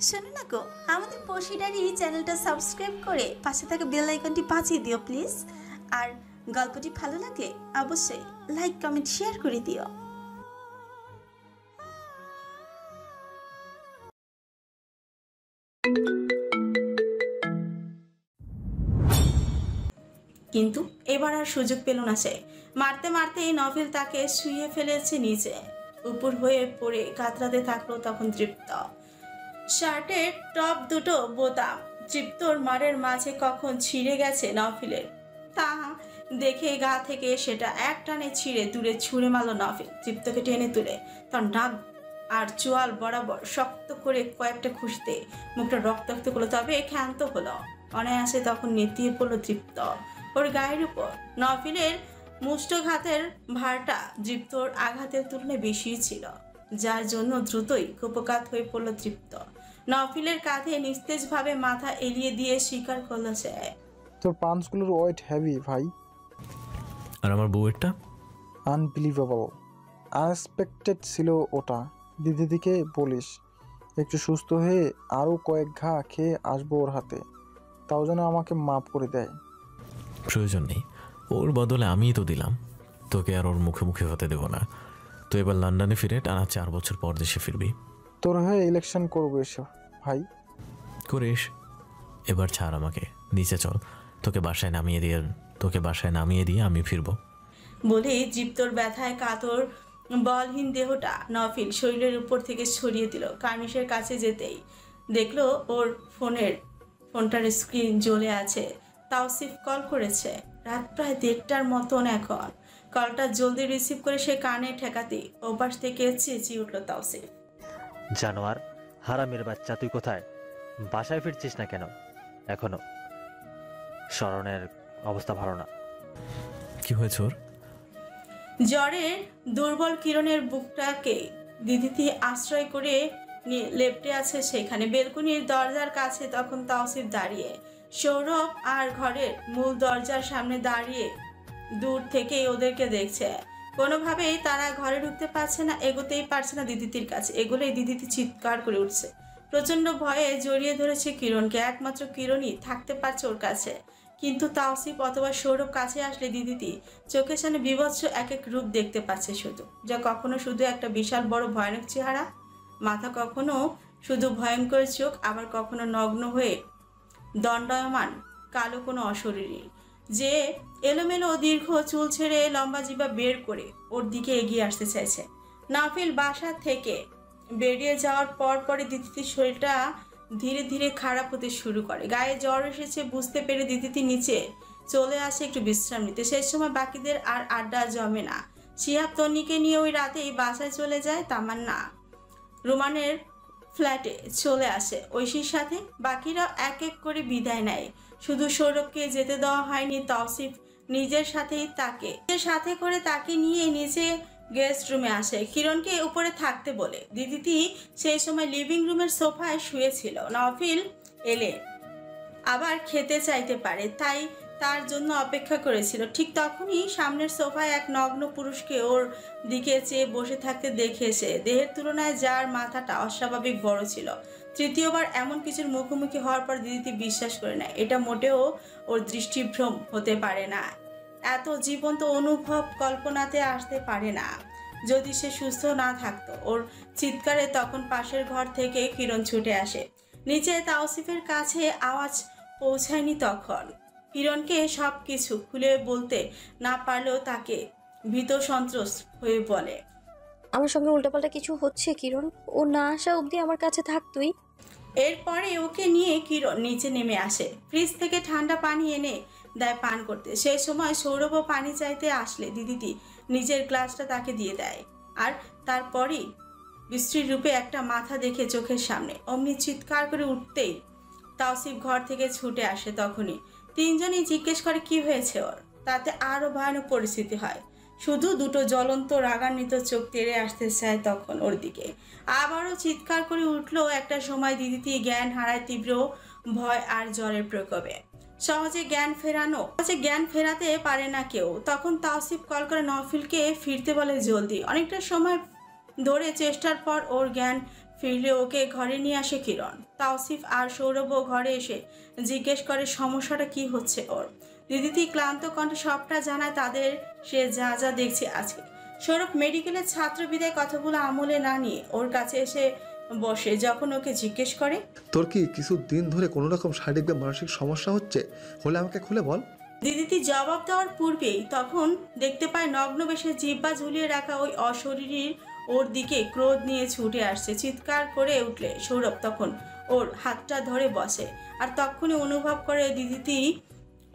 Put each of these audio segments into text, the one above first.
শোনো না গো, আমাদের পশিডারি চ্যানেলটা সাবস্ক্রাইব করে পাশে থাকা বেল আইকনটি বাজিয়ে দিও প্লিজ। আর গল্পটি ভালো লাগলে অবশ্যই লাইক কমেন্ট শেয়ার করে দিও। কিন্তু এবার আর সুযোগ পেল না সে। মারতে মারতে নভেল তাকে শুইয়ে ফেলেছে নিচে। উপর হয়ে পড়ে কাতরাতে থাকলো তখন তৃপ্ত। শার্টের টপ দুটো বোতাম তৃপ্তর মারের মাঝে কখন ছিঁড়ে গেছে নফিলের, তা দেখে গা থেকে সেটা এক টানে ছিঁড়ে দূরে ছুঁড়ে মারল নফিল। তৃপ্তকে টেনে তুলে তার নাক আর চোয়াল বরাবর শক্ত করে কয়েকটা খুঁজতে মুখটা রক্তাক্ত করলো, তবে ক্ষান্ত হলো। অনায়াসে তখন নেতিয়ে পড়লো তৃপ্ত ওর গায়ের উপর। নফিলের মুষ্টঘাতের ভারটা তৃপ্তর আঘাতের তুলনায় বেশি ছিল, যার জন্য দ্রুতই কুপকাত হয়ে পড়ল তৃপ্ত। নফিলের কাঁধে নিস্তেজভাবে মাথা এলিয়ে দিয়ে স্বীকার করল সে, তোর পাঞ্চগুলোর ওয়েট হেভি ভাই। আর আমার বউয়েরটা আনবিলিভেবল, আনএক্সপেক্টেড ছিল ওটা। দিদিকে বলিস একটু সুস্থ হয়ে আরও কয়েক ঘা খেয়ে আসবো ওর হাতে, তাও যেন আমাকে মাফ করে দেয়। প্রয়োজন নেই, ওর বদলে আমিই তো দিলাম, তোকে আর ওর মুখে মুখে হতে দেবো না। তো এবার লন্ডনে ফিরে টানা 4 বছর পর দেশে ফিরবি। তোর হয়ে ইলেকশন করবো এসো ভাই। করিস, এবার ছাড় আমাকে, নিচে চল, তোকে বাসায় নামিয়ে দিয়ে আমি ফিরবো। বলে তৃপ্তর ব্যথায় কাতর বলহীন দেহটা নফিল শরীরের উপর থেকে ছড়িয়ে দিল। কার্নিশের কাছে যেতেই দেখলো ওর ফোনটার স্ক্রিন জ্বলে আছে। তাওসিফ কল করেছে। রাত প্রায় 1:30টার মতন এখন। কলটা জলদি রিসিভ করে সে কানে ঠেকাতেই ওপাশ থেকে চেঁচিয়ে উঠল তাওসিফ, জানোয়ার, হারামের বাচ্চা, তুই কোথায়? বাসায় ফিরছিস না কেন এখনো? শরণের অবস্থা ভালো না। কি হয়েছে ওর? জ্বরে দুর্বল কিরণের বুকটাকে দিদিতে আশ্রয় করে নিয়ে লেপ্টে আছে সেখানে। বেলকুনির দরজার কাছে তখন তাওসিফ দাঁড়িয়ে। সৌরভ আর ঘরের মূল দরজার সামনে দাঁড়িয়ে দূর থেকে ওদেরকে দেখছে। কোনোভাবেই তারা ঘরে ঢুকতে পারছে না, এগোতেই পারছে না দিদিতির কাছে। এগুলোই দিদিতি চিৎকার করে উঠছে। প্রচন্ড ভয়ে জড়িয়ে ধরেছে কিরণকে। একমাত্র কিরণই থাকতে পারছে ওর কাছে। কিন্তু তাওসিফ অথবা সৌরভ কাছে আসলে দিদিতি চোখের সামনে বিভৎস এক এক রূপ দেখতে পাচ্ছে শুধু, যা কখনো শুধু একটা বিশাল বড় ভয়ানক চেহারা, মাথা কখনো শুধু ভয়ঙ্কর চোখ, আবার কখনো নগ্ন হয়ে দণ্ডায়মান কালো কোনো অশরীরী, যে এলোমেলো দীর্ঘ চুল ছেড়ে লম্বা জিভা বের করে ওর দিকে এগিয়ে আসতে চাইছে। নাফিল বাসা থেকে বেরিয়ে যাওয়ার পর পরে দিদিতির শরীরটা ধীরে ধীরে খারাপ হতে শুরু করে। গায়ে জ্বর এসেছে বুঝতে পেরে দিদিতি নিচে চলে আসে একটু বিশ্রাম নিতে। সেই সময় বাকিদের আর আড্ডা জমে না। শিহাব তন্নিকে নিয়ে ওই রাতেই বাসায় চলে যায়। তামান্না রোমানের ফ্ল্যাটে চলে আসে ঐশীর সাথে। বাকিরাও এক এক করে বিদায় নেয়। শুধু সৌরভকে যেতে দেওয়া হয়নি। তাওসিফ নিজের সাথে করে তাকে নিয়ে নিচে গেস্ট রুমে আসে কিরণকে উপরে থাকতে বলে। দিদিটি সেই সময় লিভিং রুমের সোফায় শুয়েছিল। নফিল এলে আবার খেতে চাইতে পারে, তাই তার জন্য অপেক্ষা করেছিল। ঠিক তখনই সামনের সোফায় এক নগ্ন পুরুষকে ওর দিকে চেয়ে বসে থাকতে দেখে সে। দেহের তুলনায় যার মাথাটা অস্বাভাবিক বড় ছিল। তৃতীয়বার এমন কিছুর মুখোমুখি হওয়ার পর দিদিটি বিশ্বাস করে না এটা মোটেও ওর দৃষ্টিভ্রম হতে পারে না। এত জীবন্ত অনুভব কল্পনাতে আসতে পারে না যদি সে সুস্থ না থাকতো। ওর চিৎকারে তখন পাশের ঘর থেকে কিরণ ছুটে আসে। নিচে তাওসিফের কাছে আওয়াজ পৌঁছায়নি তখন। কিরণকে সব কিছু খুলে বলতে না পারলেও তাকে ভীত সন্ত্রস্ত হয়ে বলে, আমার সঙ্গে উল্টাপাল্টা কিছু হচ্ছে কিরণ, ও না আসা অবধি আমার কাছে থাক তুই। এরপরে ওকে নিয়ে কিরণ নিচে নেমে আসে। ফ্রিজ থেকে ঠান্ডা পানি এনে দেয় পান করতে। সেই সময় সৌরভও পানি চাইতে আসলে দিদিটি নিজের গ্লাসটা তাকে দিয়ে দেয়। আর তারপরই বিশ্রীর রূপে একটা মাথা দেখে চোখের সামনে। অমনি চিৎকার করে উঠতেই তাওসিফ ঘর থেকে ছুটে আসে। তখনই তিনজনই জিজ্ঞেস করে কি হয়েছে ওর। তাতে আরো ভয়ানক পরিস্থিতি হয়। শুধু দুটো জ্বলন্ত রাগান্বিত চোখ তেড়ে আসতে চায় তখন ওর দিকে। আবারও চিৎকার করে উঠলো। একটা সময় দিদিটি জ্ঞান হারায় তীব্র ভয় আর জ্বরের প্রকোপে। সহজে জ্ঞান ফেরাতে পারে না কেউ। তখন তাওসিফ কল করে নফিলকে ফিরতে বলে জলদি। অনেকটা সময় ধরে চেষ্টার পর ওর জ্ঞান ফিরলে ওকে ঘরে নিয়ে আসে কিরণ। তাওসিফ আর সৌরভও ঘরে এসে জিজ্ঞেস করে সমস্যাটা কি হচ্ছে ওর। দিদিতি ক্লান্ত কণ্ঠে সবটা জানায় তাদের সে যা যা দেখছে আজকে। সৌরভ মেডিকেলের ছাত্র বিদায় কথাগুলো আমলে না নিয়ে ওর কাছে এসে বসে। যখন ওকে জিজ্ঞেস করে, তোর কি কিছু দিন ধরে কোনো রকম শারীরিক বা মানসিক সমস্যা হচ্ছে, হলে আমাকে খুলে বল। দিদিতি জবাব দেওয়ার পূর্বেই তখন দেখতে পায় নগ্ন বেশে জিহ্বা ঝুলিয়ে রাখা ওই অশরীরীর ওর দিকে ক্রোধ নিয়ে ছুটে আসছে। চিৎকার করে উঠলে সৌরভ তখন ওর হাতটা ধরে বসে, আর তখনই অনুভব করে দিদিতি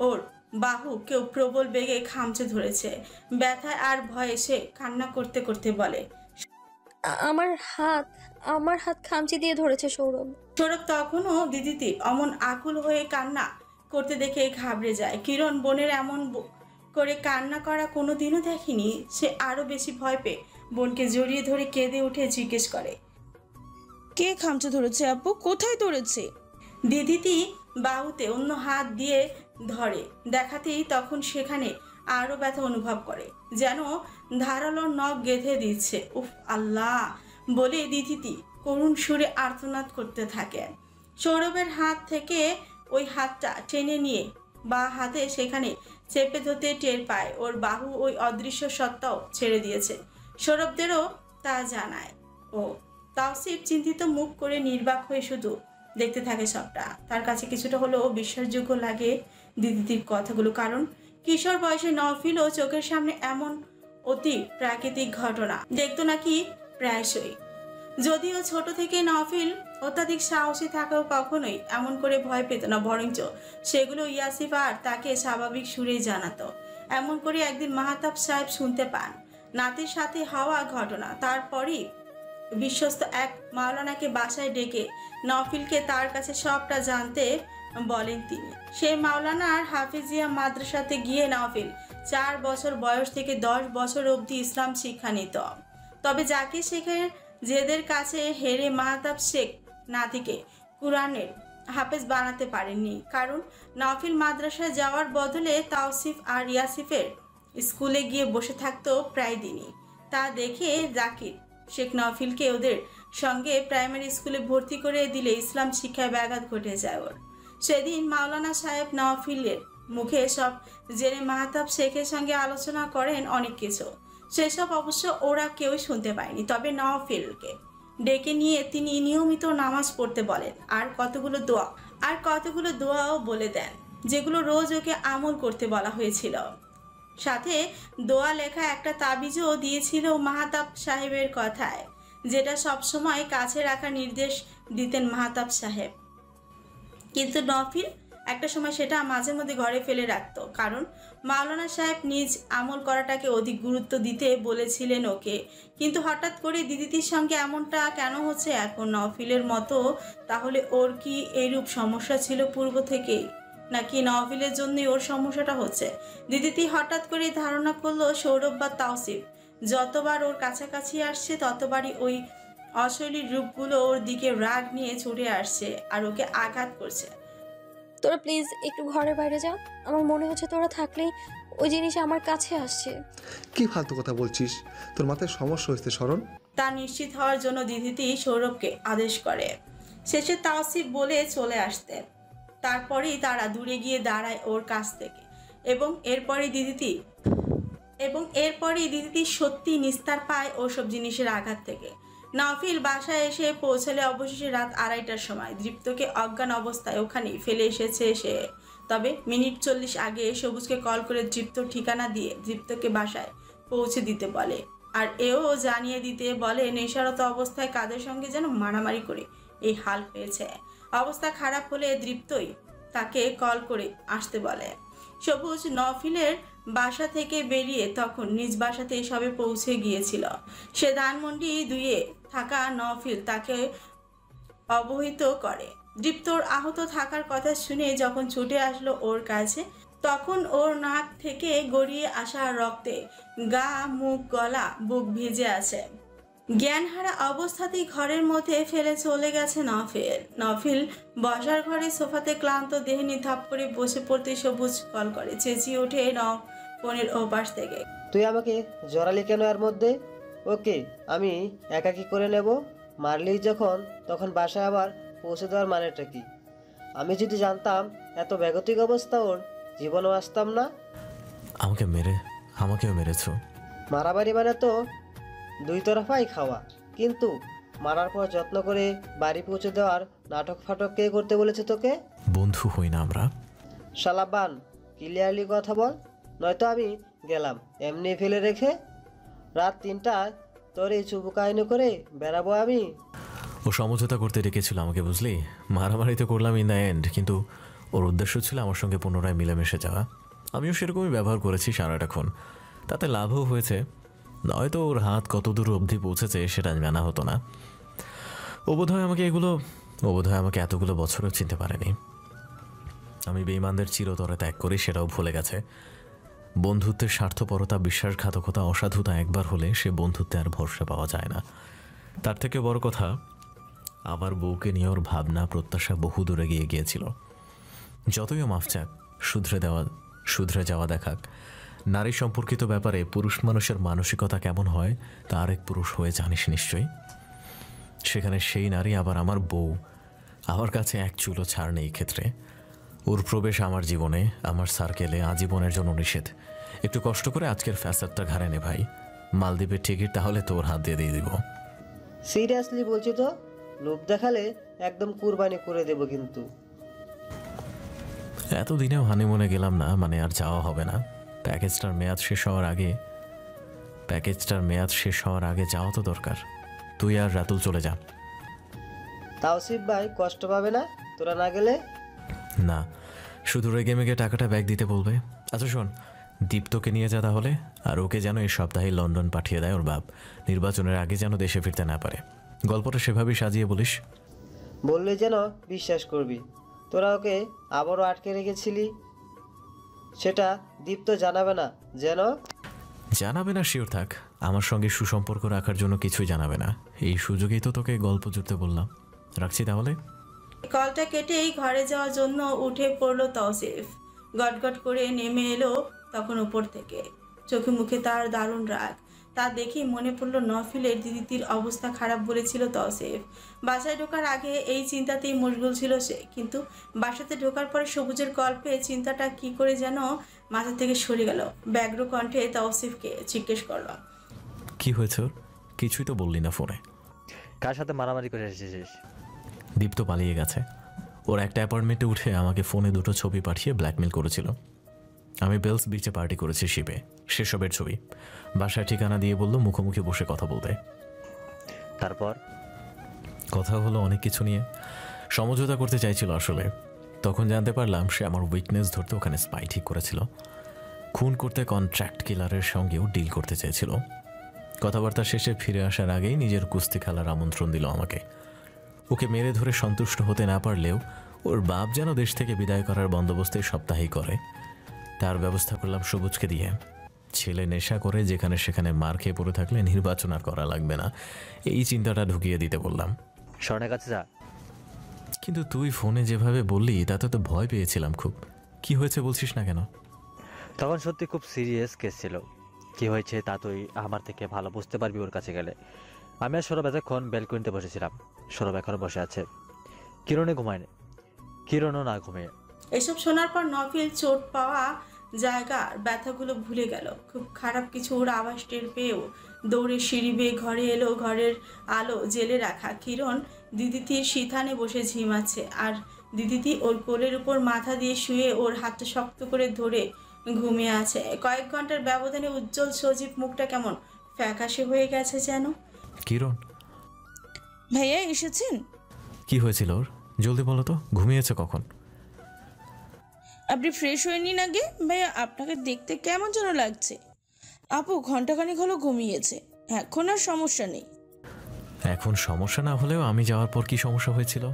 ওর বাহু কেউ প্রবল বেগে খামচে ধরেছে। ব্যথায় আর ভয়ে সে কান্না করতে করতে বলে, আমার হাত খামচি দিয়ে ধরেছে সৌরভ। সৌরভ তখনও দিদিতি অমন আকুল হয়ে কান্না করতে দেখে ঘাবড়ে যায়। কিরণ বোনের এমন করে কান্না করা কোনোদিনও দেখেনি। সে আরো বেশি ভয় পেয়ে বোনকে জড়িয়ে ধরে কেঁদে উঠে জিজ্ঞেস করে, কে খামচে ধরেছে আপু, কোথায় ধরেছে? দিদিতি বাহুতে অন্য হাত দিয়ে ধরে দেখাতেই তখন সেখানে আরো ব্যথা অনুভব করে, যেন ধারালো নখ গেঁথে দিচ্ছে। উফ আল্লাহ বলে দিদিতি করুণ সুরে আর্তনাদ করতে থাকে। সৌরভের হাত থেকে ওই হাতটা টেনে নিয়ে বা হাতে সেখানে চেপে ধরতে টের পায় ওর বাহু ওই অদৃশ্য সত্তাও ছেড়ে দিয়েছে। সৌরভদেরও তা জানায় ও। তাওসিফ চিন্তিত মুখ করে নির্বাক হয়ে শুধু দেখতে থাকে সবটা। তার কাছে কিছুটা হলেও বিশ্বাসযোগ্য লাগে দিদির কথাগুলো, কারণ কিশোর বয়সে নফিলও চোখের সামনে এমন অতি প্রাকৃতিক ঘটনা দেখতো নাকি প্রায়শই। যদিও ছোট থেকে নফিল অত্যাধিক সাহসী থাকাও কখনোই এমন করে ভয় পেত না, বরঞ্চ সেগুলো ইয়াসিফ আর তাকে স্বাভাবিক সুরেই জানাতো। এমন করে একদিন মাহতাব সাহেব শুনতে পান নাতির সাথে হওয়া ঘটনা। তারপরই বিশ্বস্ত এক মাওলানাকে বাসায় ডেকে নফিলকে তার কাছে সবটা জানতে বলেন তিনি। সেই মাওলানার হাফিজিয়া মাদ্রাসাতে গিয়ে নফিল 4 বছর বয়স থেকে 10 বছর অবধি ইসলাম শিক্ষা নিত। তবে যাকে শেখের যেদের কাছে হেরে মাহতাব শেখ নাতিকে কুরআনের হাফেজ বানাতে পারেননি, কারণ নফিল মাদ্রাসায় যাওয়ার বদলে তাওসিফ আর ইয়াসিফের স্কুলে গিয়ে বসে থাকতো প্রায় দিনই। তা দেখে জাকির শেখ নফিলকে ওদের সঙ্গে প্রাইমারি স্কুলে ভর্তি করে দিলে ইসলাম শিক্ষায় ব্যাঘাত ঘটে যায় ওর। সেদিন মাওলানা সাহেব নফিলের মুখে সব জেনে মাহতাব শেখের সঙ্গে আলোচনা করেন অনেক কিছু। সেসব অবশ্য ওরা কেউই শুনতে পায়নি। তবে নফিলকে ডেকে নিয়ে তিনি নিয়মিত নামাজ পড়তে বলেন, আর কতগুলো দোয়াও বলে দেন, যেগুলো রোজ ওকে আমল করতে বলা হয়েছিল। সাথে দোয়া লেখা একটা তাবিজও দিয়েছিল মাহতাব সাহেবের কথায়, যেটা সবসময় কাছে রাখার নির্দেশ দিতেন মাহতাব সাহেব। কিন্তু নফিল একটা সময় সেটা মাঝে মধ্যে ঘরে ফেলে রাখত, কারণ মাওলানা সাহেব নিজ আমল করাটাকে অধিক গুরুত্ব দিতে বলেছিলেন ওকে। কিন্তু হঠাৎ করে দিদিতির সঙ্গে এমনটা কেন হচ্ছে এখন নফিলের মতো? তাহলে ওর কি এইরূপ সমস্যা ছিল পূর্ব থেকেই, নাকি নফিলের জন্যই ওর সমস্যাটা হচ্ছে? দিদিতি হঠাৎ করে ধারণা করলো সৌরভ বা তাওসিফ যতবার ওর কাছাকাছি আসছে ততবারই ওই অশৈলীর রূপগুলো ওর দিকে রাগ নিয়ে ছুটে আসছে আর ওকে আঘাত করছে। তোরা প্লিজ একটু ঘরের বাইরে যা, আমার মনে হচ্ছে তোরা থাকলেই ওই জিনিস আমার কাছে আসছে। কি ফালতু কথা বলছিস, তোর মাথায় সমস্যা হয়েছে শরণ। তা নিশ্চিত হওয়ার জন্য দিদিতি সৌরভকে আদেশ করে শেষে তাওসিফ বলে চলে আসতে। তারপরেই তারা দূরে গিয়ে দাঁড়ায় ওর কাছ থেকে, এবং এরপরই দিদিতি সত্যি নিস্তার পায় ওসব জিনিসের আঘাত থেকে। নফিল বাসায় এসে পৌঁছালে অবশেষে রাত 2:30টার সময়। দীপ্তকে অজ্ঞান অবস্থায় ওখানেই ফেলে এসেছে সে। তবে মিনিট 40 আগে সবুজকে কল করে দীপ্তর ঠিকানা দিয়ে দীপ্তকে বাসায় পৌঁছে দিতে বলে, আর এও জানিয়ে দিতে বলে নেশারত অবস্থায় কাদের সঙ্গে যেন মারামারি করে এই হাল পেয়েছে। অবস্থা খারাপ হলে দীপ্তই তাকে কল করে আসতে বলে। সবুজ নফিলের বাসা থেকে বেরিয়ে তখন নিজ বাসাতে সবে পৌঁছে গিয়েছিল। সে ধানমন্ডি 2-এ থাকা নফিল তাকে অবহিত করে। দীপ্তর আহত থাকার কথা শুনে যখন ছুটে আসলো ওর কাছে, তখন ওর নাক থেকে গড়িয়ে আসা রক্তে গা, মুখ, গলা, বুক ভিজে আছে। জ্ঞানহারা অবস্থাতেই ঘরের মধ্যে ফেলে চলে গেছে নফিল বসার ঘরে সোফাতে ক্লান্ত দেহ নিয়ে থাপ করে বসে পড়তে সবুজ কল করে। চেঁচিয়ে ওঠে ফোনের ওপাশ থেকে, তুই আমাকে জড়ালি কেন এর মধ্যে? ওকে আমি একাকি করে নেব, মারলেই যখন তখন বাসায় আবার পৌঁছে দেওয়ার মানেটা কি? আমি যদি জানতাম এত বেগতিক অবস্থা ওর, জীবনেও আসতাম না। আমাকেও মেরেছো। মারামারি মানে তো দুই তরফাই খাওয়া, কিন্তু মারার পর যত্ন করে বাড়ি পৌঁছে দেওয়ার নাটক ফাটক কে করতে বলেছে তোকে? বন্ধু হই না আমরা? শালাবান, ক্লিয়ারলি কথা বল, নয়তো আমি গেলাম এমনি ফেলে রেখে। রাত 3টায় তোর এই চুবুকাহিনী করে বেড়াবো আমি? ও সমঝোতা করতে রেখেছিল আমাকে, বুঝলি? মারামারি তো করলাম ইন দ্য এন্ড, কিন্তু ওর উদ্দেশ্য ছিল আমার সঙ্গে পুনরায় মিলেমিশে যাওয়া। আমিও সেরকমই ব্যবহার করেছি সারাটাক্ষণ, তাতে লাভও হয়েছে। নয়তো ওর হাত কত দূর অবধি পৌঁছেছে সেটা জানা হতো না। ও বোধহয় আমাকে এতগুলো বছরও চিনতে পারেনি। আমি বেঈমানদের চিরতরে ত্যাগ করি, সেটাও ভুলে গেছে। বন্ধুত্বের স্বার্থপরতা, বিশ্বাসঘাতকতা, অসাধুতা একবার হলে সে বন্ধুত্বে আর ভরসা পাওয়া যায় না। তার থেকে বড় কথা, আমার বউকে নিয়ে ওর ভাবনা প্রত্যাশা বহু দূরে গিয়ে গিয়েছিল। যতই ও মাফ চাক, শুধরে যাওয়া দেখাক, নারী সম্পর্কিত ব্যাপারে পুরুষ মানুষের মানসিকতা কেমন হয় তা আরেক পুরুষ হয়ে জানিস নিশ্চয়ই। সেখানে সেই নারী আবার আমার বউ, আমার কাছে এক চুলো ছাড় নেই ক্ষেত্রে। ওর প্রবেশ আমার জীবনে, আমার সার্কেলে আজীবনের জন্য নিষেধ। একটু কষ্ট করে আজকের ফ্যাসাদটা ঘাড়ে নে ভাই। মালদ্বীপের টিকিট তাহলে তোর হাত দিয়ে দিব। সিরিয়াসলি বলছি তো, লোভ দেখালে একদম কুরবানি করে দেব কিন্তু। এতদিনেও হানিমুনে গেলাম না মানে আর যাওয়া হবে না। প্যাকেজটার মেয়াদ শেষ হওয়ার আগে যাওয়া তো দরকার। তুই আর রাতুল চলে যা। তাওসিফ ভাই কষ্ট পাবে না তোরা না গেলে? না, শুধু রেগে মেগে টাকাটা ব্যাগ দিতে বলবে। আচ্ছা শোন, দীপ্তকে নিয়ে যা তাহলে, আর ওকে যেন এই সপ্তাহে লন্ডন পাঠিয়ে দেয় ওর বাপ, নির্বাচনের আগে যেন দেশে ফিরতে না পারে। গল্পটা সেভাবেই সাজিয়ে বলিস। বললে যেন বিশ্বাস করবি। তোরা ওকে আবারও আটকে রেখেছিলি, সেটা দীপ্ত জানাবে না যেন? জানাবে না শিওর থাক, আমার সঙ্গে সুসম্পর্ক রাখার জন্য কিছুই জানাবে না। এই সুযোগেই তো তোকে গল্প জুড়তে বললাম। রাখছি তাহলে। কলটা কেটেই ঘরে যাওয়ার জন্য উঠে পড়লো তৌসিফ। গটগট করে নেমে এলো তখন উপর থেকে। চোখে মুখে তার দারুণ রাগ। তা দেখেই মনে পড়ল নফিলের দিদির অবস্থা খারাপ বলেছিল তৌসিফ। বাসায় ঢোকার আগে এই চিন্তাতেই মশগুল ছিল সে, কিন্তু বাসাতে ঢোকার পরে সবুজের গল্পে চিন্তাটা কি করে যেন মাথা থেকে সরে গেল। ব্যগ্র কণ্ঠে তৌসিফকে জিজ্ঞেস করল, কি হয়েছে ওর? কিছুই তো বললি না ফোনে। কার সাথে মারামারি করে এসেছিস? দীপ্ত পালিয়ে গেছে। ওর একটা অ্যাপার্টমেন্টে উঠে আমাকে ফোনে 2টো ছবি পাঠিয়ে ব্ল্যাকমেল করেছিল। আমি বেলস বিচে পার্টি করেছি শিপে, সেসবের ছবি। বাসায় ঠিকানা দিয়ে বলল মুখোমুখি বসে কথা বলতে। তারপর কথা হলো অনেক কিছু নিয়ে, সমঝোতা করতে চাইছিল আসলে। তখন জানতে পারলাম সে আমার উইকনেস ধরতে ওখানে স্পাই ঠিক করেছিল। খুন করতে কন্ট্রাক্ট কিলারের সঙ্গেও ডিল করতে চেয়েছিল। কথাবার্তা শেষে ফিরে আসার আগেই নিজের কুস্তি খেলার আমন্ত্রণ দিল আমাকে। ওকে মেরে ধরে সন্তুষ্ট হতে না পারলেও ওর বাপ যেন দেশ থেকে বিদায় করার বন্দোবস্ত সপ্তাহেই করে। তার ব্যবস্থা করলাম সবুজকে দিয়ে। ছেলে নেশা করে যেখানে সেখানে মার খেয়ে পড়ে থাকলে নির্বাচন আর করা লাগবে না, এই চিন্তাটা ঢুকিয়ে দিতে বললাম। স্বর্ণের কাছে যা। কিন্তু তুই ফোনে যেভাবে বললি তাতে তো ভয় পেয়েছিলাম খুব। কি হয়েছে বলছিস না কেন? তখন সত্যি খুব সিরিয়াস কেস ছিল। কি হয়েছে তা তুই আমার থেকে ভালো বুঝতে পারবি ওর কাছে গেলে। আমি আর সৌরভ এতক্ষণ ব্যালকনিতে বসেছিলাম। সৌরভ এখনো বসে আছে, কিরণও না ঘুমিয়ে। এসব শোনার পর নফিল চোট পাওয়া জায়গার ব্যথাগুলো ভুলে গেল। খুব খারাপ কিছু ওর আওয়াজ টের পেয়েও দৌড়ে সিঁড়ি বেয়ে ঘরে এলো। ঘরের আলো জেলে রাখা কিরণ দিদিতির সিথানে বসে ঝিমাচ্ছে, আর দিদিতি ওর কোলের উপর মাথা দিয়ে শুয়ে ওর হাতটা শক্ত করে ধরে ঘুমিয়ে আছে। কয়েক ঘন্টার ব্যবধানে উজ্জ্বল সজীব মুখটা কেমন ফ্যাকাশে হয়ে গেছে যেন। কিরণ ভাইয়া এসেছেন? কি হয়েছিল ওর? জলদি বলো তো, ঘুমিয়েছে কখন? আপনি ফ্রেশ হয়ে নিন আগে। ভাইয়া আপনাকে দেখতে কেমন যেন লাগছে। আপু ঘন্টাখানিক হলো ঘুমিয়েছে, এখন আর সমস্যা নেই। এখন সমস্যা না হলেও আমি যাওয়ার পর কি সমস্যা হয়েছিল?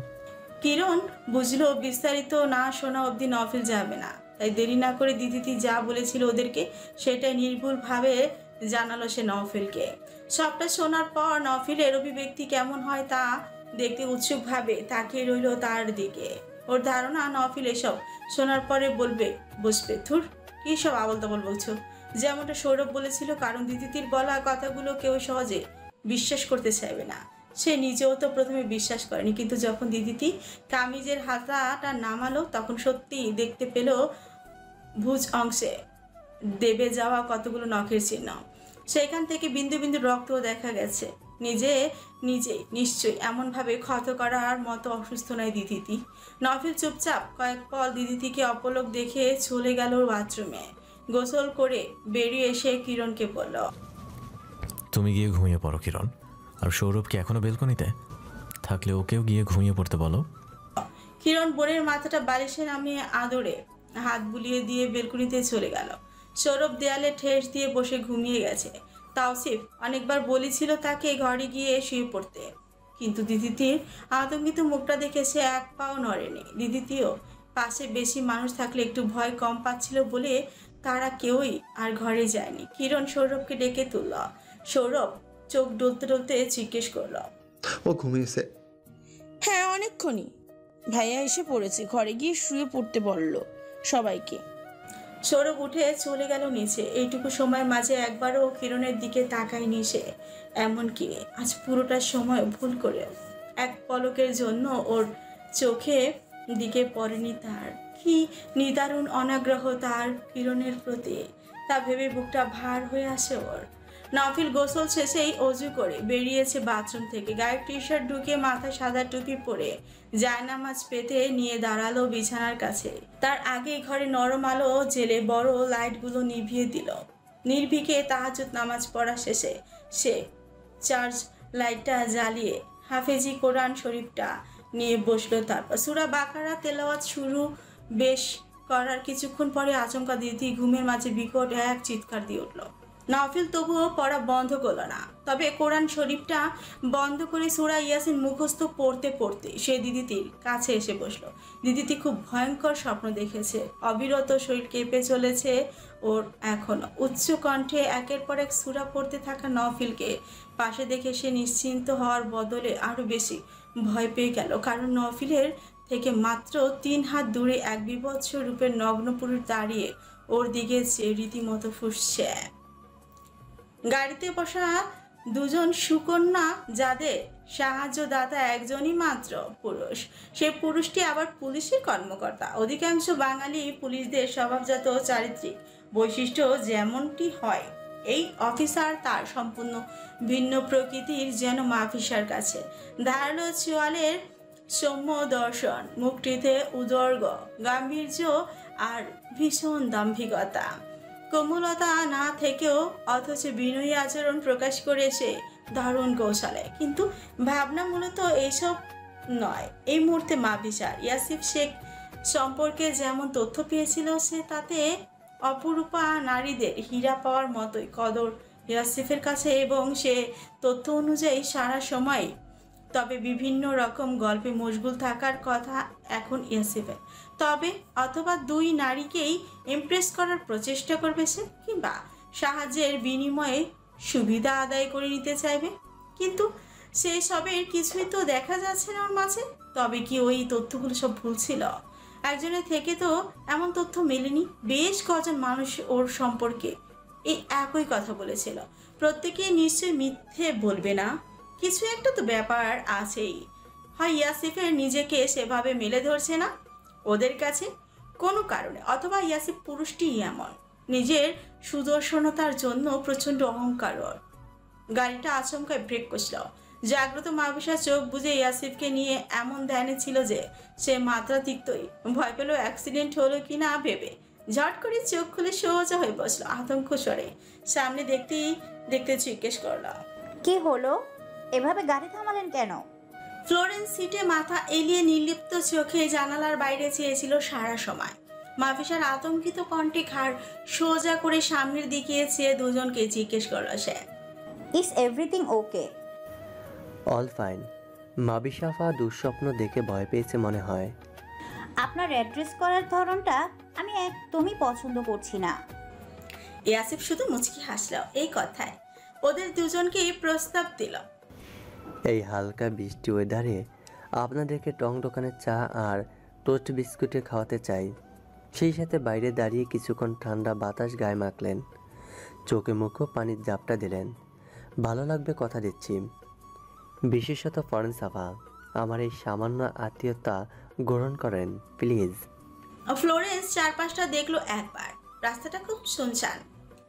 কিরণ বুঝলো বিস্তারিত না শোনা অবধি নফিল যাবে না, তাই দেরি না করে দিদিতি যা বলেছিল ওদেরকে সেটাই নির্ভুলভাবে জানালো সে নফিলকে। সবটা শোনার পর নফিলের অভিব্যক্তি কেমন হয় তা দেখতে উৎসুকভাবে তাকিয়ে রইল তার দিকে। ওর ধারণা নফিল এসব শোনার পরে বসবে থুর কি সব আবল তাবল বলছো। যেমনটা সৌরভ বলেছিল, কারণ দিদিতির বলা কথাগুলো কেউ সহজে বিশ্বাস করতে চাইবে না। সে নিজেও তো প্রথমে বিশ্বাস করেনি, কিন্তু যখন দিদিটি কামিজের হাতাটা নামালো তখন সত্যি দেখতে পেল ভুজ অংশে দেবে যাওয়া কতগুলো নখের চিহ্ন। সেখান থেকে বিন্দু বিন্দু রক্তও দেখা গেছে। নিজেই নিশ্চয়ই এমনভাবে ক্ষত করার মতো অসুস্থ নয় দিদিটি। নফিল চুপচাপ কয়েক পল দিদিটিকে অপলক দেখে চলে গেল বাথরুমে। গোসল করে বেরিয়ে এসে কিরণকে বলল, তুমি গিয়ে ঘুমিয়ে পড়ো কিরণ। আর সৌরভ কি এখনো বেলকনিতে? থাকলে ওকেও গিয়ে ঘুমিয়ে পড়তে বলো। কিরণ বোনের মাথাটা বালিশে নামিয়ে আদরে হাত বুলিয়ে দিয়ে বেলকনিতে চলে গেল। সৌরভ দেয়ালে ঠেস দিয়ে বসে ঘুমিয়ে গেছে। তাওসিফ অনেকবার বলেছিল তাকে ঘরে গিয়ে শুয়ে পড়তে, কিন্তু দিদিটির আতঙ্কিত মুখটা দেখে সে এক পাও নড়েনি। দিদিটিও পাশে বেশি মানুষ থাকলে একটু ভয় কম পাচ্ছিল বলে তারা কেউই আর ঘরে যায়নি। কিরণ সৌরভকে ডেকে তুলল। সৌরভ চোখ ডলতে ডলতে জিজ্ঞেস করল, ও ঘুমিয়েছে? হ্যাঁ, অনেকক্ষণই। ভাইয়া এসে পড়েছে, ঘরে গিয়ে শুয়ে পড়তে বলল সবাইকে। সৌরভ উঠে চলে গেল নিচে। এইটুকু সময়ের মাঝে একবারও কিরণের দিকে তাকায়নি সে। এমনকি আজ পুরোটা সময় ভুল করে এক পলকের জন্য ওর চোখে দিকে পড়েনি তার। কি নিদারুণ অনাগ্রহ তার কিরণের প্রতি, তা ভেবে বুকটা ভার হয়ে আসে ওর। নফিল গোসল শেষেই অজু করে বেরিয়েছে বাথরুম থেকে। গায়ে টি শার্ট ঢুকিয়ে মাথায় সাদা টুপি পরে জায়নামাজ পেতে নিয়ে দাঁড়ালো বিছানার কাছে। তার আগেই ঘরে নরম আলো জেলে বড় লাইটগুলো নিভিয়ে দিল। নির্ভীকে তাহাজ্জুদ নামাজ পড়া শেষে সে চার্জ লাইটটা জ্বালিয়ে হাফেজি কোরআন শরীফটা নিয়ে বসলো। তারপর সূরা বাকারা তেলাওয়াত শুরু। বেশ করার কিছুক্ষণ পরে আচমকা দিদি ঘুমের মাঝে বিকট এক চিৎকার দিয়ে উঠল। নফিল তবুও পড়া বন্ধ করল না, তবে কোরআন শরীফটা বন্ধ করে সূরা ইয়াসিন মুখস্থ পড়তে পড়তে সে দিদিটির কাছে এসে বসলো। দিদিটি খুব ভয়ঙ্কর স্বপ্ন দেখেছে। অবিরত শরীর কেঁপে চলেছে ওর এখনো। উচ্চ কণ্ঠে একের পর এক সূরা পড়তে থাকা নফিলকে পাশে দেখে সে নিশ্চিন্ত হওয়ার বদলে আরো বেশি ভয় পেয়ে গেল, কারণ নফিলের থেকে মাত্র 3 হাত দূরে এক বিভৎস রূপের নগ্ন পুরুষ দাঁড়িয়ে ওর দিকে চেয়ে রীতিমতো ফুঁসছে। গাড়িতে বসা দুজন সুকন্যা, যাদের সাহায্যদাতা একজনই মাত্র পুরুষ। সে পুরুষটি আবার পুলিশের কর্মকর্তা। অধিকাংশ বাঙালি পুলিশদের স্বভাবজাত চারিত্রিক বৈশিষ্ট্য যেমনটি হয়, এই অফিসার তার সম্পূর্ণ ভিন্ন প্রকৃতির, যেন মাফিসার কাছে। ধারালো চোয়ালের সৌম্য দর্শন, মুখটিতে উদর্গ গাম্ভীর্য আর ভীষণ দাম্ভিকতা। কোমলতা না থেকেও অথচ বিনয়ী আচরণ প্রকাশ করে সে দারুণ কৌশলে। কিন্তু ভাবনা মূলত এইসব নয়। এই মুহূর্তে মাফিসার ইয়াসিফ শেখ সম্পর্কে যেমন তথ্য পেয়েছিল, সে তাতে অপরূপা নারীদের হীরা পাওয়ার মতোই কদর ইয়াসিফের কাছে, এবং সে তথ্য অনুযায়ী সারা সময় তবে বিভিন্ন রকম গল্পে মশগুল থাকার কথা এখন ইয়াসিফের। তবে অথবা 2 নারীকেই ইমপ্রেস করার প্রচেষ্টা করবে সে, কিংবা সাহায্যের বিনিময়ে সুবিধা আদায় করে নিতে চাইবে। কিন্তু সেই সবের কিছুই তো দেখা যাচ্ছে না ওর মাঝে। তবে কি ওই তথ্যগুলো সব ভুল ছিল? একজনের থেকে তো এমন তথ্য মেলেনি। বেশ কজন মানুষ ওর সম্পর্কে এই একই কথা বলেছিল। প্রত্যেকে নিশ্চয়ই মিথ্যে বলবে না, কিছু একটা তো ব্যাপার আছেই। হয় ইয়াসিফের নিজেকে সেভাবে মেলে ধরছে না ওদের কাছে কোনো কারণে, অথবা ইয়াসিফ পুরুষটি এমন, নিজের সুদর্শনতার জন্য প্রচণ্ড অহংকার ওর। গাড়িটা আচমকায় ব্রেক কষল। জাগ্রত মাবিসা চোখ বুজে ইয়াসিফকে নিয়ে এমন ধ্যানে ছিল যে সে মাত্রাতিরিক্তই ভয় পেল অ্যাক্সিডেন্ট হলো কি না ভেবে। ঝট করে চোখ খুলে সোজা হয়ে বসলো আতঙ্ক স্বরে। সামনে দেখতেই দেখতে জিজ্ঞেস করল, কি হলো? এভাবে গাড়ি থামালেন কেন? ফ্লোরেন্স সিটে মাথা এলিয়ে নির্লিপ্ত চোখে জানালার বাইরে চেয়েছিল সারা সময়। মাফিসার আতঙ্কিত কণ্ঠে ঘাড় সোজা করে সামনের দিকে চেয়ে দুজনকে জিজ্ঞেস করল সে, is everything okay? All fine. মাবিশাফা দুঃস্বপ্ন দেখে ভয় পেয়েছে মনে হয়। আপনার অ্যাড্রেস করার ধরনটা আমি একদমই পছন্দ করছি না। ইয়াসিফ শুধু মুচকি হাসল এই কথায়। ওদের দুজনকে প্রস্তাব দিল, এই হালকা বৃষ্টি ওয়েদারে আপনাদেরকে টং দোকানের চা আর টোস্ট বিস্কুটে খাওয়াতে চাই। সেই সাথে বাইরে দাঁড়িয়ে কিছুক্ষণ ঠান্ডা বাতাস গায়ে মাখলেন, চোখে মুখও পানির জাপটা দিলেন। ভালো লাগবে কথা দিচ্ছি। বিশেষত ফরেনসাফা, আমার এই সামান্য আত্মীয়তা গ্রহণ করেন প্লিজ। ফ্লোরেন্স চারপাশটা দেখলো একবার। রাস্তাটা খুব শুনশান,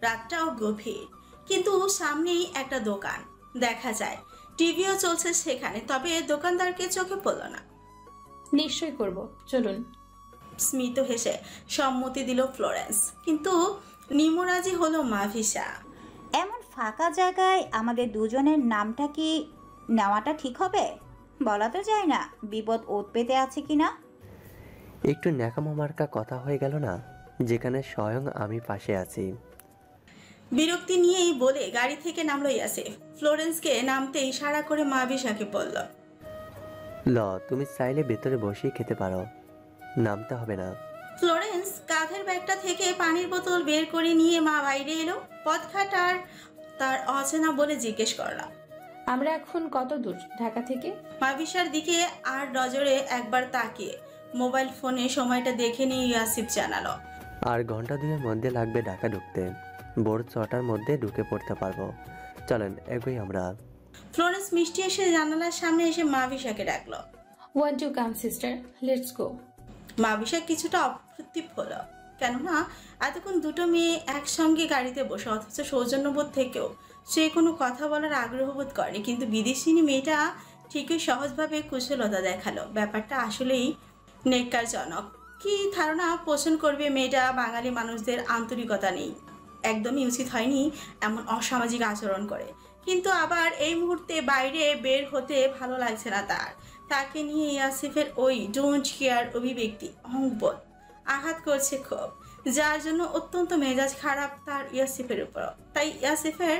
রাতটাও গভীর, কিন্তু সামনেই একটা দোকান দেখা যায়, টিভিও চলছে সেখানে, তবে দোকানদারকে চোখে পড়ল না। নিশ্চয়ই করব, চলুন। স্মিত হেসে সম্মতি দিল ফ্লোরেন্স, কিন্তু নিমরাজি হলো মাভিসা। এমন ফাঁকা জায়গায় আমাদের দুজনের নামটা কি নেওয়াটা ঠিক হবে? বলা তো যায় না বিপদ ওত পেতে আছে কিনা। একটু ন্যাকামো মার্কা কথা হয়ে গেল না, যেখানে স্বয়ং আমি পাশে আছি। বিরক্তি নিয়েই বলে গাড়ি থেকে নামলো ইয়াসিফ। ফ্লোরেন্সকে নামতে ইশারা করে মাভিসাকে বলল, ল, তুমি চাইলে ভেতরে বসেই খেতে পারো, নামতে হবে না। ফ্লোরেন্স কাঁধের ব্যাগটা থেকে পানির বোতল বের করে নিয়ে মা বাইরে এলো। পথঘাট আর তার অচেনা বলে জিজ্ঞেস করলাম, আমরা এখন কত দূর ঢাকা থেকে? মাভিসার দিকে আর নজরে একবার তাকিয়ে মোবাইল ফোনে সময়টা দেখে নিয়ে ইয়াসিফ জানালো, আর ঘন্টা 2-এর মধ্যে লাগবে ঢাকা ঢুকতে, ভোর 6টার মধ্যে ঢুকে পড়তে পারবো। চলেন এগোই আমরা। ফ্লোরেন্স মিষ্টি এসে জানালার সামনে এসে মাভিসাকে ডাকলো, want to come sister, let's go. মাভিসা কিছুটা অপ্রতিভ হলো, কেননা এতক্ষণ দুটো মেয়ে একসঙ্গে গাড়িতে বসে, অথচ সৌজন্যবোধ থেকেও সে কোনো কথা বলার আগ্রহ বোধ করেনি, কিন্তু বিদেশিনী মেয়েটা ঠিকই সহজভাবে কুশলতা দেখালো। ব্যাপারটা আসলেই নেককারজনক। কি ধারণা পোষণ করবে মেয়েটা বাঙালি মানুষদের আন্তরিকতা নেই, একদমই উচিত হয়নি এমন অসামাজিক আচরণ করে, কিন্তু আবার এই মুহূর্তে বাইরে বের হতে ভালো লাগছে না তার। তাকে নিয়ে ইয়াসিফের ওই ডোন্ট কেয়ার অভিব্যক্তি অহংবোধ আঘাত করছে খুব, যার জন্য অত্যন্ত মেজাজ খারাপ তার ইয়াসিফের উপর। তাই ইয়াসিফের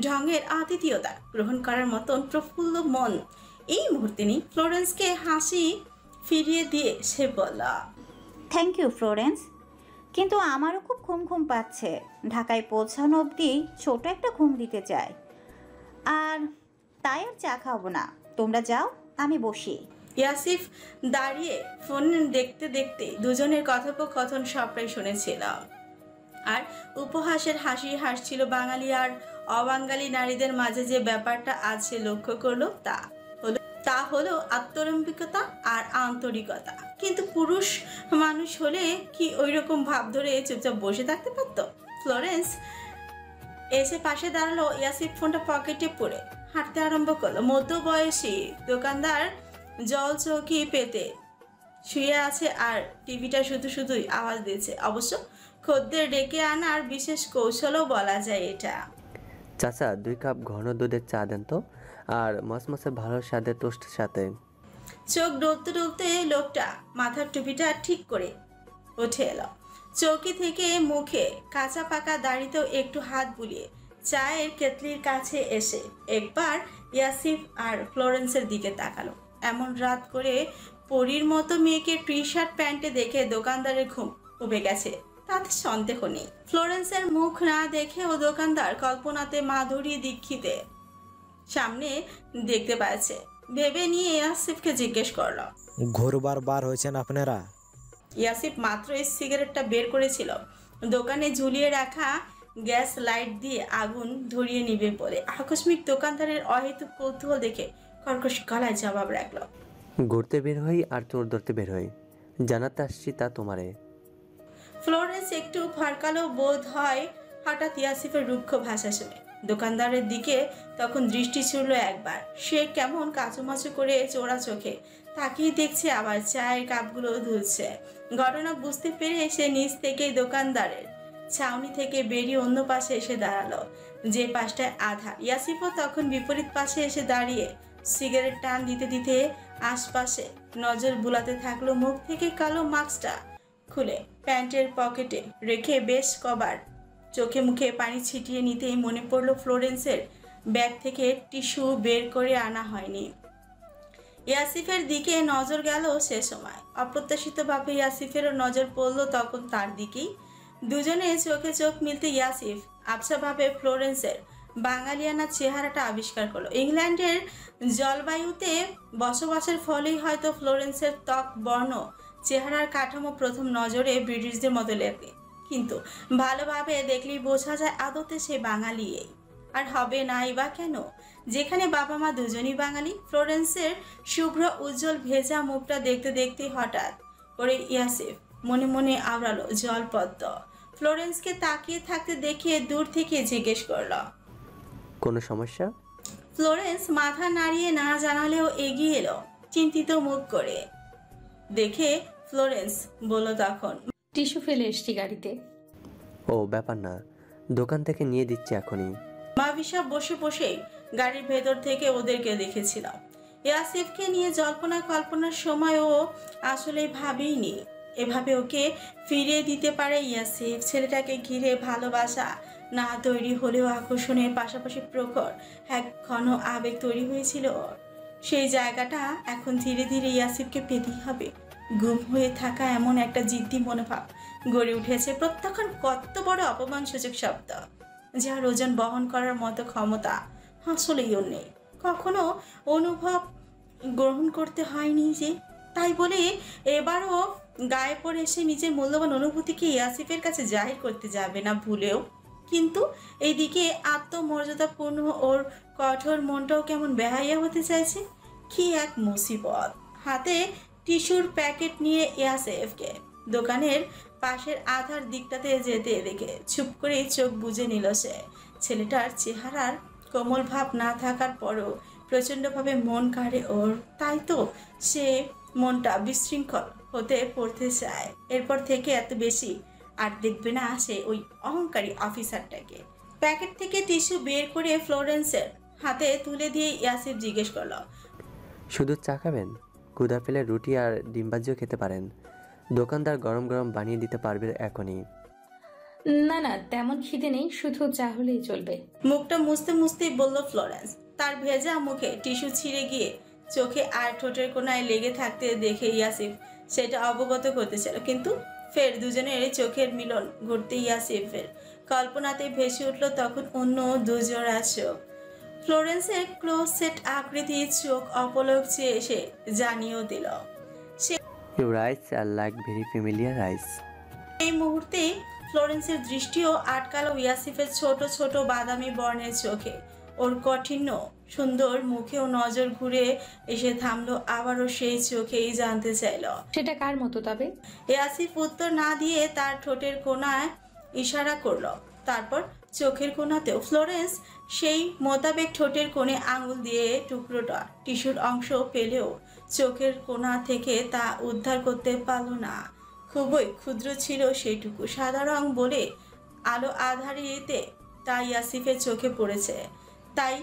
ঢঙের আতিথেয়তা গ্রহণ করার মতন প্রফুল্ল মন এই মুহূর্তে নেই। ফ্লোরেন্সকে হাসি ফিরিয়ে দিয়ে সে বলল, থ্যাংক ইউ ফ্লোরেন্স, কিন্তু আমারও খুব ঘুম ঘুম পাচ্ছে। ঢাকায় পৌঁছানো অবধি ছোট একটা ঘুম দিতে চাই, আর তাই আর চা খাবো না। তোমরা যাও, আমি বসি। ইয়াসিফ দাঁড়িয়ে ফোন দেখতে দেখতে দুজনের কথোপকথন সবটাই শুনেছিল, আর উপহাসের হাসি হাসছিল। বাঙালি আর অবাঙালি নারীদের মাঝে যে ব্যাপারটা আজ সে লক্ষ্য করলো তা হলো আত্মরম্ভিকতা আর আন্তরিকতা। কিন্তু পুরুষ মানুষ হলে কি ওই রকম ভাব ধরে চুপচাপ বসে থাকতে পারত? ফ্লোরেন্স এসে পাশে দাঁড়ালো। ইয়াসিফ ফোনটা পকেটে পড়ে হাঁটতে আরম্ভ করলো। মধ্যবয়সী দোকানদার জল চৌকি পেতে শুয়ে আছে, আর টিভিটা শুধুই আওয়াজ দিচ্ছে। অবশ্য খদ্দের ডেকে আনার বিশেষ কৌশলও বলা যায় এটা। চাচা 2 কাপ ঘন দুধের চা দেন তো, আর মসমসে ভালো স্বাদের টোস্টের সাথে। চোখ ডলতে ডলতে লোকটা মাথার টুপিটা ঠিক করে উঠে এলো। চৌকি থেকে মুখে কাঁচা পাকা দাড়িতেও একটু হাত বুলিয়ে চায়ের কেতলির কাছে এসে একবার ইয়াসিফ আর ফ্লোরেন্সের দিকে তাকালো। এমন রাত করে পরীর মতো মেয়েকে টি শার্ট প্যান্টে দেখে দোকানদারের ঘুম উবে গেছে, তাতে সন্দেহ নেই। ফ্লোরেন্সের মুখ না দেখে ও দোকানদার কল্পনাতে মাধুরী দীক্ষিতে সামনে দেখতে পাচ্ছে ভেবে নিয়ে ইয়াসিফকে জিজ্ঞেস করলো, ঘোরবার বার হয়েছেন আপনারা? ইয়াসিফ মাত্র এই সিগারেটটা বের করেছিল, দোকানে ঝুলিয়ে রাখা গ্যাস লাইট দিয়ে আগুন ধরিয়ে নিবে বলে। আকস্মিক দোকানদারের অহেতুক কৌতূহল দেখে কর্কশ গলায় জবাব রাখলো, ঘুরতে বের হই আর চোর ধরতে বের হই, জানাতে আসছি তা তোমারে। ফ্লোরেন্স একটু ফরকালো বোধ হয় হঠাৎ ইয়াসিফের রুক্ষ ভাষা শুনে। দোকানদারের দিকে তখন দৃষ্টি ছুড়ল একবার। সে কেমন কাচুমাচু করে চোরা চোখে তাকিয়ে দেখছে, আবার চায়ের কাপগুলো ধুলছে। ঘটনা বুঝতে পেরে সে নিচ থেকেই দোকানদারের ছাউনি থেকে বেরিয়ে অন্য পাশে এসে দাঁড়ালো, যে পাশটায় আধার। ইয়াসিফও তখন বিপরীত পাশে এসে দাঁড়িয়ে সিগারেট টান দিতে দিতে আশপাশে নজর বুলাতে থাকলো। মুখ থেকে কালো মাস্কটা খুলে প্যান্টের পকেটে রেখে বেশ কবার চোখে মুখে পানি ছিটিয়ে নিতেই মনে পড়লো ফ্লোরেন্সের ব্যাগ থেকে টিস্যু বের করে আনা হয়নি। ইয়াসিফের দিকে নজর গেল সে সময়। অপ্রত্যাশিতভাবে ইয়াসিফেরও নজর পড়লো তখন তার দিকেই। দুজনে চোখে চোখ মিলতে ইয়াসিফ আবছাভাবে ফ্লোরেন্সের বাঙালিয়ানা চেহারাটা আবিষ্কার করলো। ইংল্যান্ডের জলবায়ুতে বসবাসের ফলেই হয়তো ফ্লোরেন্সের ত্বক বর্ণ চেহারার কাঠামো প্রথম নজরে ব্রিটিশদের মতো লাগে, কিন্তু ভালোভাবে দেখলেই বোঝা যায় আদতে সে বাঙালি। আর হবে নাই বা কেন, যেখানে বাবা মা দুজনই বাঙালি। ফ্লোরেন্সের শুভ্র উজ্জ্বল ভেজা মুখটা দেখতে দেখতে হঠাৎ করে ইয়াসিফ মনে মনে আওড়ালো জলপদ্ম। ফ্লোরেন্সকে তাকিয়ে থাকতে দেখে দূর থেকে জিজ্ঞেস করল, কোনো সমস্যা? ফ্লোরেন্স মাথা নাড়িয়ে না জানালেও এগিয়ে এলো চিন্তিত মুখ করে। দেখে ফ্লোরেন্স বলল তখন, টিস্যু ফেলে এসছি গাড়িতে। ও ব্যাপার না, দোকান থেকে নিয়ে দিচ্ছি এখনই। মাবিশা বসে বসেই গাড়ির ভেতর থেকে ওদেরকে দেখেছিল। ইয়াসিফকে নিয়ে জল্পনা কল্পনার সময় ও আসলে ভাবেইনি এভাবে ওকে ফিরিয়ে দিতে পারে ইয়াসিফ। ছেলেটাকে ঘিরে ভালোবাসা না তৈরি হলেও আকর্ষণের পাশাপাশি প্রখর এক ঘন আবেগ তৈরি হয়েছিল ওর। সেই জায়গাটা এখন ধীরে ধীরে ইয়াসিফকে পেতেই হবে। গুম হয়ে থাকা এমন একটা জিদ্দি মনোভাব গড়ে উঠেছে। প্রত্যেকক্ষণ কত বড় অপমানসূচক শব্দ, যার ওজন বহন করার মতো ক্ষমতা আসলেই ওর নেই। কখনো অনুভব গ্রহণ করতে হয়নি যে, তাই বলে এবারও গায়ে পড়ে এসে নিজের মূল্যবান অনুভূতিকে ইয়াসিফের কাছে জাহির করতে যাবে না ভুলেও। কিন্তু এইদিকে আত্মমর্যাদাপূর্ণ ওর কঠোর মনটাও কেমন বেহাইয়া হতে চাইছে। কি এক মুসিবত। হাতে টিস্যুর প্যাকেট নিয়ে ইয়াসিফকে দোকানের পাশের আধার দিকটাতে যেতে দেখে চুপ করে চোখ বুজে নিল সে। ছেলেটার চেহারার কোমল ভাব না থাকার পরও প্রচণ্ডভাবে মন কাড়ে ওর। তাই তো সে মনটা বিশৃঙ্খল হতে পড়তে চায়। এরপর থেকে এত বেশি আর দেখবে না সে ওই অহংকারী অফিসারটাকে। প্যাকেট থেকে টিস্যু বের করে ফ্লোরেন্সের হাতে তুলে দিয়ে ইয়াসিফ জিজ্ঞেস করলো, শুধু চা খাবেন? ক্ষুধা পেলে রুটি আর ডিম ভাজিও খেতে পারেন, দোকানদার গরম গরম বানিয়ে দিতে পারবে এখনই। না না, তেমন খিদে নেই, শুধু চা হলেই চলবে। মুখটা মুছতে মুছতেই বলল ফ্লোরেন্স। তার ভেজা মুখে টিস্যু ছিঁড়ে গিয়ে চোখে আর ঠোঁটের কোনায় লেগে থাকতে দেখে ইয়াসিফ সেটা অবগত করতে চাইল, কিন্তু ফের দুজনের চোখের মিলন ঘটতে ইয়াসিফের কল্পনাতে ভেসে উঠল তখন অন্য দুজোড়া চোখ। ফ্লোরেন্সের ক্লোজ সেট আকৃতির চোখ অপলক চেয়ে এসে জানিয়েও দিল, Your eyes are like very familiar eyes. এই মুহূর্তে ফ্লোরেন্সের দৃষ্টিও আটকালো ইয়াসিফের ছোট ছোট বাদামি বর্ণের চোখে। ওর কঠিন্য সুন্দর মুখেও নজর ঘুরে এসে থামলো, আবারও সেই চোখেই জানতে চাইল, সেটা কার মতো তবে? ইয়াসিফ উত্তর না দিয়ে তার ঠোঁটের কোণায় ইশারা করলো, তারপর চোখের কোণাতেও। ফ্লোরেন্স সেই মোতাবেক ঠোঁটের কোণে আঙুল দিয়ে টুকরোটা টিস্যুর অংশ পেলেও চোখের কোণা থেকে তা উদ্ধার করতে পারল না। খুবই ক্ষুদ্র ছিল সেইটুকু। সাদা রং বলে আলো আধারিতে তা ইয়াসিফের চোখে পড়েছে, তাই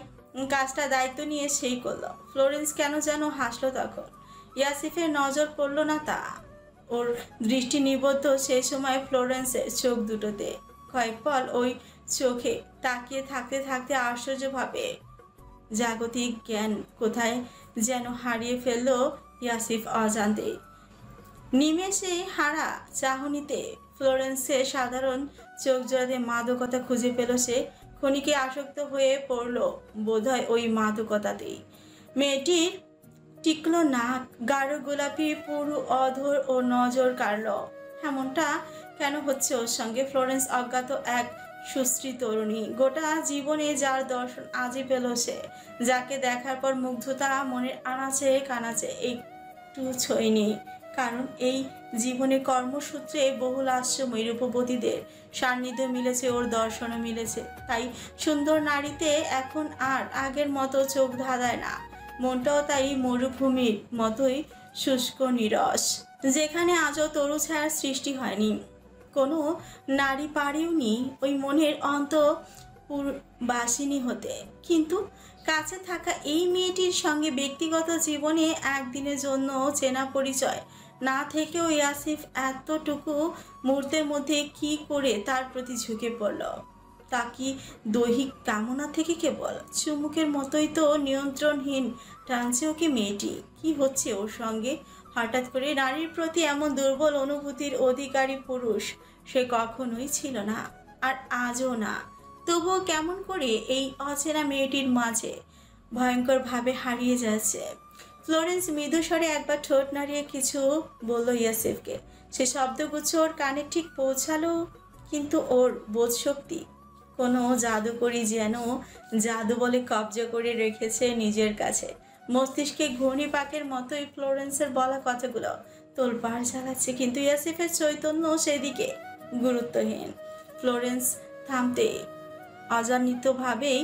কাজটা দায়িত্ব নিয়ে সেই করলো। ফ্লোরেন্স কেন যেন হাসলো তখন। ইয়াসিফের নজর পড়ল না তা। ওর দৃষ্টি নিবদ্ধ সেই সময় ফ্লোরেন্সের চোখ দুটোতে। কয়েক পল ওই চোখে তাকিয়ে থাকতে থাকতে আশ্চর্যভাবে জাগতিক জ্ঞান কোথায় যেন হারিয়ে ফেললো ইয়াসিফ অজান্তে। নিমেষে হারা চাহনিতে ফ্লোরেন্সের সাধারণ চোখ জোড়াতে মাদকতা খুঁজে পেল সে। ক্ষণিকে আসক্ত হয়ে পড়ল বোধহয় ওই মাদকতাতেই। মেয়েটির টিকলো নাক, গাঢ় গোলাপি পুরু অধর ও নজর কাড়ল। এমনটা কেন হচ্ছে ওর সঙ্গে? ফ্লোরেন্স অজ্ঞাত এক সুশ্রী তরুণী, গোটা জীবনে যার দর্শন আজই পেল সে, যাকে দেখার পর মুগ্ধতা মনের আনাচে কানাচে একটু ছোঁয়নি। কারণ এই জীবনে কর্মসূত্রে বহুল আশ্রমী রূপবতীদের সান্নিধ্য মিলেছে, ওর দর্শনও মিলেছে। তাই সুন্দর নারীতে এখন আর আগের মতো চোখ ধাঁধায় না। মনটাও তাই মরুভূমির মতোই শুষ্ক নিরস, যেখানে আজও তরু ছায়ার সৃষ্টি হয়নি। কোনো নারী পারেওনি ওই মনের অন্তঃপুরবাসিনী হতে। কিন্তু কাছে থাকা এই মেয়েটির সঙ্গে ব্যক্তিগত জীবনে একদিনের জন্য চেনা পরিচয় না থেকেও ইয়াসিফ এতটুকু মুহূর্তের মধ্যে কি করে তার প্রতি ঝুঁকে পড়ল? তা কি দৈহিক কামনা থেকে কেবল? চুমুকের মতোই তো নিয়ন্ত্রণহীন টানছে ওকে মেয়েটি। কি হচ্ছে ওর সঙ্গে? হঠাৎ করে নারীর প্রতি এমন দুর্বল অনুভূতির অধিকারী পুরুষ সে কখনোই ছিল না, আর আজও না। তবুও কেমন করে এই অচেনা মেয়েটির মাঝে ভয়ঙ্করভাবে হারিয়ে যাচ্ছে। ফ্লোরেন্স মৃদুস্বরে একবার ঠোঁট নাড়িয়ে কিছু বলল ইয়াসিফকে। সে শব্দগুচ্ছ ওর কানে ঠিক পৌঁছালো, কিন্তু ওর বোধশক্তি কোনো জাদুকরি যেন জাদু বলে কবজা করে রেখেছে নিজের কাছে। মস্তিষ্কে ঘূর্ণিপাকের মতোই ফ্লোরেন্সের বলা কথাগুলো তোলপাড় চালাচ্ছে, কিন্তু ইয়াসিফের চৈতন্য সেদিকে গুরুত্বহীন। ফ্লোরেন্স থামতে অজানিতভাবেই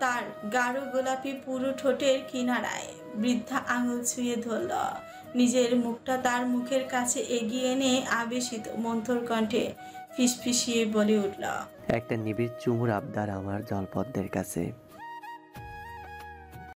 তার গাঢ় গোলাপি পুরো ঠোঁটের কিনারায় বৃদ্ধা আঙুল ছুঁয়ে ধরল। নিজের মুখটা তার মুখের কাছে এগিয়ে এনে আবেশিত মন্থর কণ্ঠে ফিসফিসিয়ে বলে উঠল, একটা নিবিড় চুমুর আবদার আমার জলপদ্মের কাছে।